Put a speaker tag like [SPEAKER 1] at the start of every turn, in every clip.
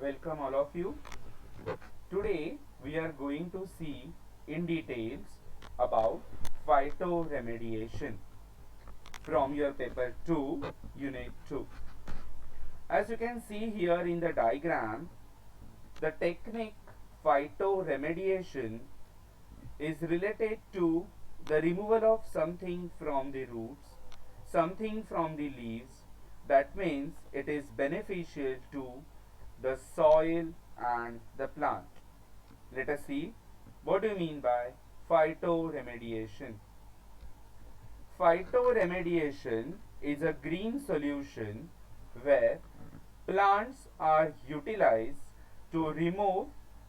[SPEAKER 1] welcome all of you. Today we are going to see in details about phytoremediation from your paper 2, unit 2. As you can see here in the diagram, the technique phytoremediation is related to the removal of something from the roots, something from the leaves. That means it is beneficial to the soil and the plant. Let us see what do you mean by phytoremediation. Phytoremediation is a green solution where plants are utilized to remove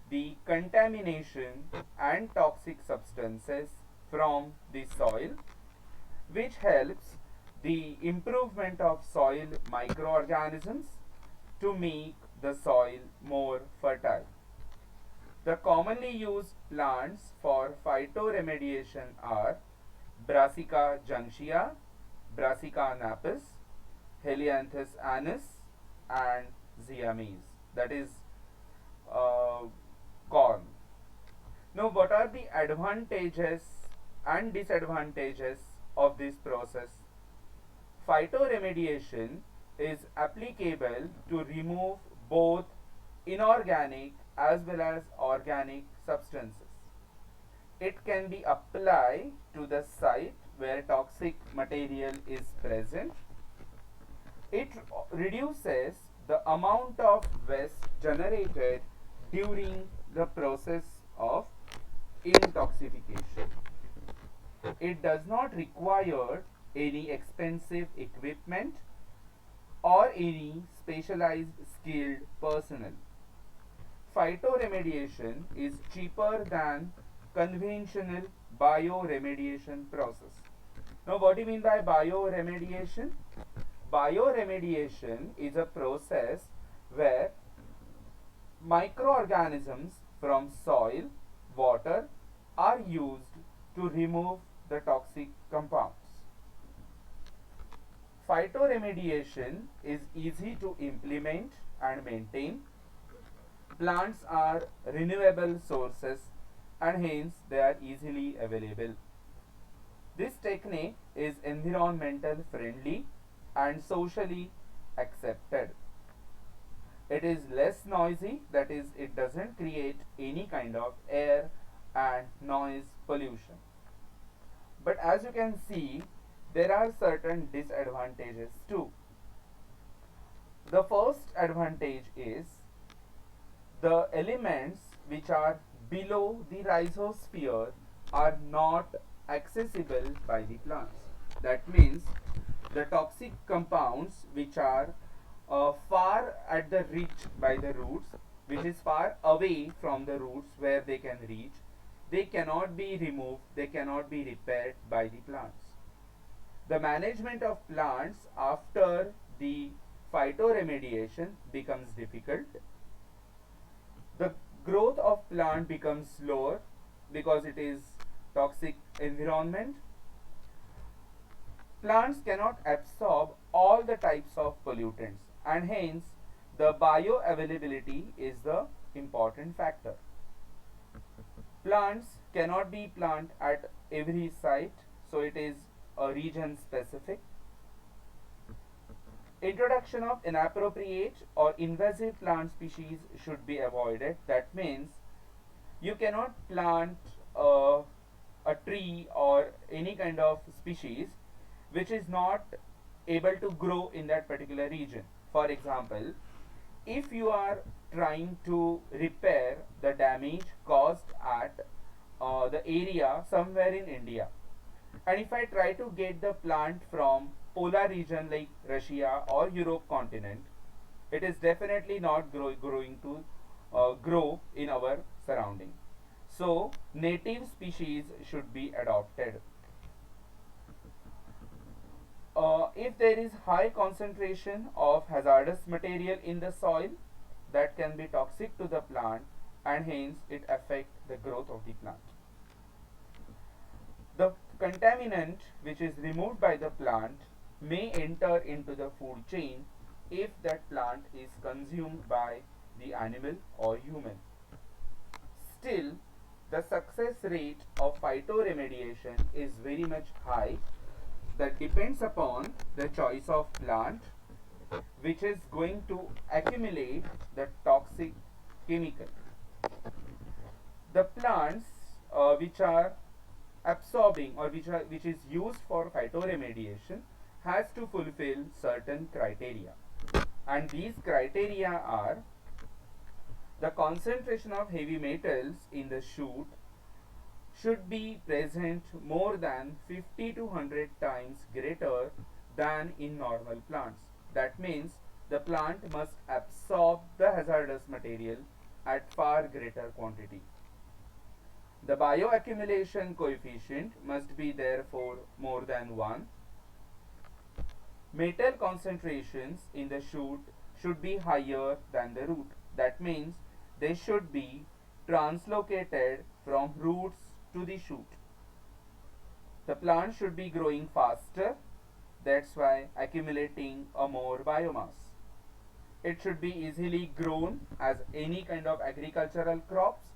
[SPEAKER 1] the contamination and toxic substances from the soil, which helps the improvement of soil microorganisms to make the soil more fertile. The commonly used plants for phytoremediation are Brassica juncea, Brassica napus, Helianthus annuus, and Ziames. That is corn. Now, what are the advantages and disadvantages of this process? Phytoremediation is applicable to remove both inorganic as well as organic substances. It can be applied to the site where toxic material is present. It reduces the amount of waste generated during the process of intoxication. It does not require any expensive equipment or any specialized skilled personnel. Phytoremediation is cheaper than conventional bioremediation process. Now, what do you mean by bioremediation? Bioremediation is a process where microorganisms from soil, water are used to remove the toxic compounds. Phytoremediation is easy to implement and maintain. Plants are renewable sources and hence they are easily available. This technique is environmental friendly and socially accepted. It is less noisy, that is, it doesn't create any kind of air and noise pollution. But as you can see, there are certain disadvantages too. The first advantage is the elements which are below the rhizosphere are not accessible by the plants. That means the toxic compounds which are far at the reach by the roots, which is far away from the roots where they can reach, they cannot be removed, they cannot be repaired by the plants. The management of plants after the phytoremediation becomes difficult. The growth of plant becomes slower because it is toxic environment. Plants cannot absorb all the types of pollutants and hence the bioavailability is the important factor. Plants cannot be planted at every site, so it is a region specific. Introduction of inappropriate or invasive plant species should be avoided. That means you cannot plant a tree or any kind of species which is not able to grow in that particular region. For example, if you are trying to repair the damage caused at the area somewhere in India, and if I try to get the plant from polar region like Russia or Europe continent, it is definitely not growing to grow in our surrounding. So native species should be adopted. If there is high concentration of hazardous material in the soil, that can be toxic to the plant and hence it affects the growth of the plant. The contaminant which is removed by the plant may enter into the food chain if that plant is consumed by the animal or human. Still, the success rate of phytoremediation is very much high. That depends upon the choice of plant which is going to accumulate the toxic chemical. The plants which are absorbing or which is used for phytoremediation has to fulfill certain criteria, and these criteria are: the concentration of heavy metals in the shoot should be present more than 50 to 100 times greater than in normal plants. That means the plant must absorb the hazardous material at far greater quantity. The bioaccumulation coefficient must be therefore more than 1. Metal concentrations in the shoot should be higher than the root. That means they should be translocated from roots to the shoot. The plant should be growing faster, that's why accumulating a more biomass. It should be easily grown as any kind of agricultural crops,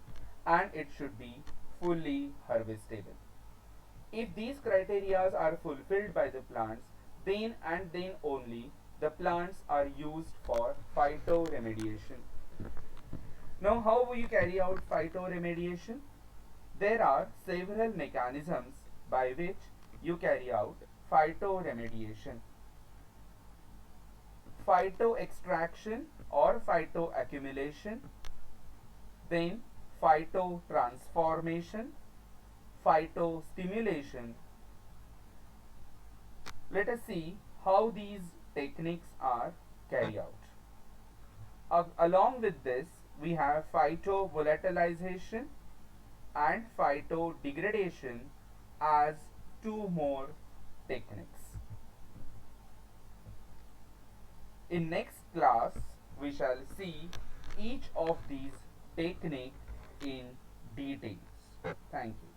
[SPEAKER 1] and it should be fully harvestable. If these criteria are fulfilled by the plants, then and then only the plants are used for phytoremediation. Now, how will you carry out phytoremediation? There are several mechanisms by which you carry out phytoremediation. Phytoextraction or phytoaccumulation, then phytotransformation, phytostimulation. Let us see how these techniques are carried out. Along with this, we have phytovolatilization and phytodegradation as two more techniques. In next class, we shall see each of these techniques in details. Thank you.